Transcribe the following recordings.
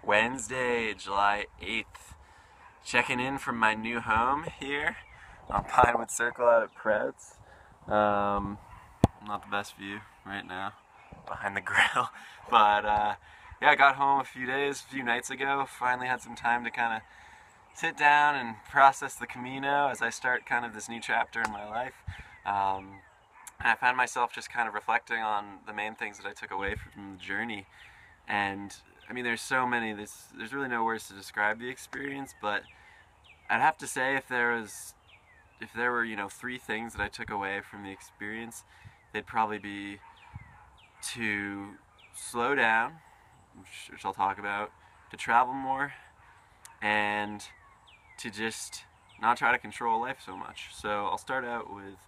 Wednesday, July 8th. Checking in from my new home here on Pinewood Circle out at Prouts. Not the best view right now behind the grill, but yeah, I got home a few nights ago. Finally had some time to kind of sit down and process the Camino as I start kind of this new chapter in my life. And I found myself just kind of reflecting on the main things that I took away from the journey. And I mean, there's so many. There's really no words to describe the experience, but I'd have to say if there were three things that I took away from the experience, they'd probably be to slow down, which I'll talk about, to travel more, and to just not try to control life so much. So I'll start out with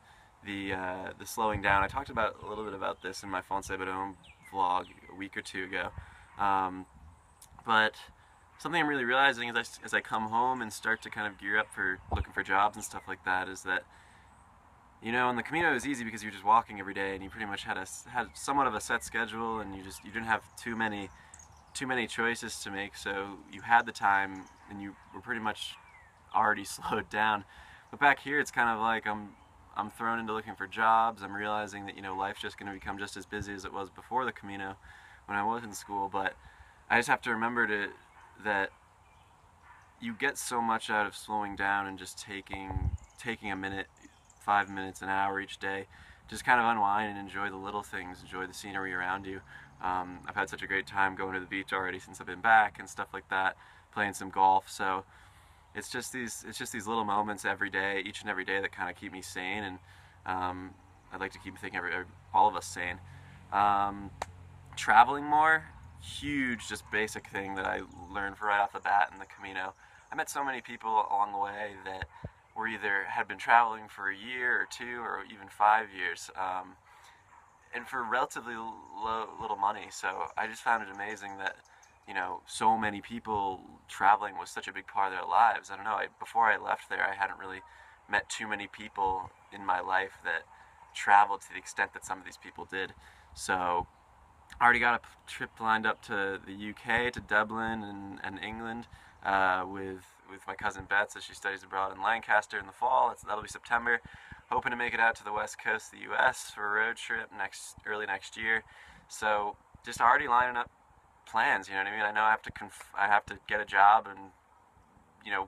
the slowing down. I talked about a little bit about this in my Fonse Badome vlog a week or two ago. But something I'm really realizing as I come home and start to kind of gear up for looking for jobs and stuff like that is that, in the Camino it was easy because you're just walking every day and you pretty much had somewhat of a set schedule, and you didn't have too many choices to make, so you had the time and you were pretty much already slowed down. But back here it's kind of like I'm thrown into looking for jobs. I'm realizing that life's just going to become just as busy as it was before the Camino when I was in school, but I just have to remember that you get so much out of slowing down and just taking a minute, 5 minutes, an hour each day, just kind of unwind and enjoy the little things, enjoy the scenery around you. I've had such a great time going to the beach already since I've been back and stuff like that, playing some golf. So it's just these little moments every day, each and every day, that kind of keep me sane, and I'd like to keep thinking all of us sane. Traveling more, huge, just basic thing that I learned right off the bat in the Camino. I met so many people along the way that were either had been traveling for a year or two or even 5 years, and for relatively little money. So I just found it amazing that so many people traveling was such a big part of their lives. I don't know, before I left there I hadn't really met too many people in my life that traveled to the extent that some of these people did. So I already got a trip lined up to the UK, to Dublin and England, with my cousin Beth, as she studies abroad in Lancaster in the fall. That'll be September. Hoping to make it out to the west coast of the US for a road trip early next year. So just already lining up plans. You know what I mean? I know I have to get a job and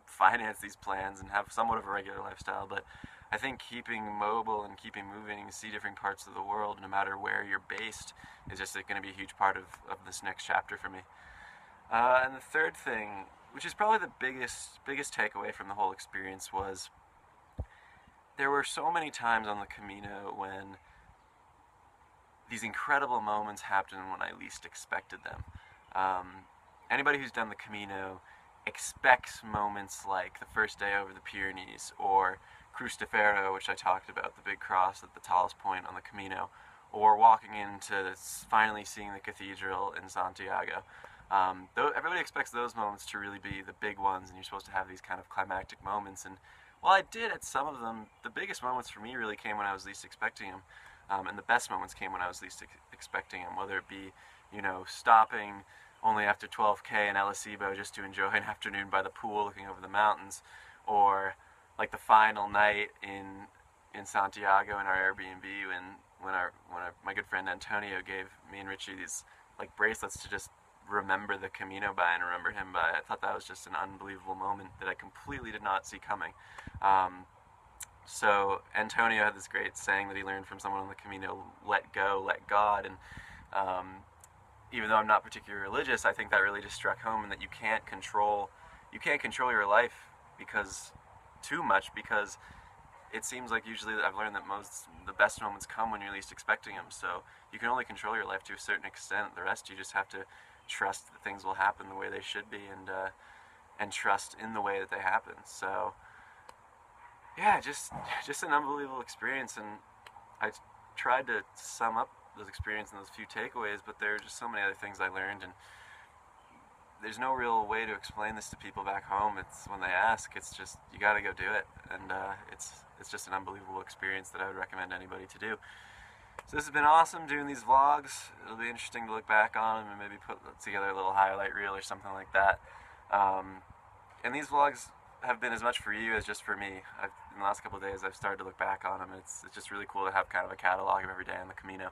finance these plans and have somewhat of a regular lifestyle, but I think keeping mobile and keeping moving and see different parts of the world, no matter where you're based, is just going to be a huge part of this next chapter for me. And the third thing, which is probably the biggest takeaway from the whole experience, was there were so many times on the Camino when these incredible moments happened when I least expected them. Anybody who's done the Camino expects moments like the first day over the Pyrenees, or Cruz de Ferro, which I talked about, the big cross at the tallest point on the Camino, or walking into finally seeing the cathedral in Santiago. Everybody expects those moments to really be the big ones, and you're supposed to have these kind of climactic moments. And while I did at some of them, the biggest moments for me really came when I was least expecting them, and the best moments came when I was least expecting them. Whether it be, stopping only after 12K in El Acebo just to enjoy an afternoon by the pool looking over the mountains, or like the final night in Santiago in our Airbnb when my good friend Antonio gave me and Richie these like bracelets to just remember the Camino by and remember him by. I thought that was just an unbelievable moment that I completely did not see coming. So Antonio had this great saying that he learned from someone on the Camino: let go, let God. And even though I'm not particularly religious, I think that really just struck home, and that you can't control your life too much, because it seems like usually I've learned that the best moments come when you're least expecting them. So you can only control your life to a certain extent. The rest, you just have to trust that things will happen the way they should be, and trust in the way that they happen. So yeah, just an unbelievable experience, and I tried to sum up those experiences and those few takeaways, but there are just so many other things I learned, and there's no real way to explain this to people back home. It's when they ask, it's just, you gotta go do it, and it's just an unbelievable experience that I would recommend anybody to do. So this has been awesome doing these vlogs. It'll be interesting to look back on them and maybe put together a little highlight reel or something like that. And these vlogs have been as much for you as just for me. In the last couple of days I've started to look back on them. It's just really cool to have kind of a catalog of every day on the Camino,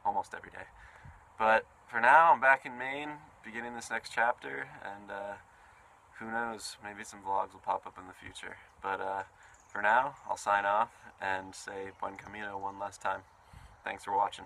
almost every day. But for now, I'm back in Maine, beginning this next chapter, and who knows, maybe some vlogs will pop up in the future. But for now, I'll sign off and say Buen Camino one last time. Thanks for watching.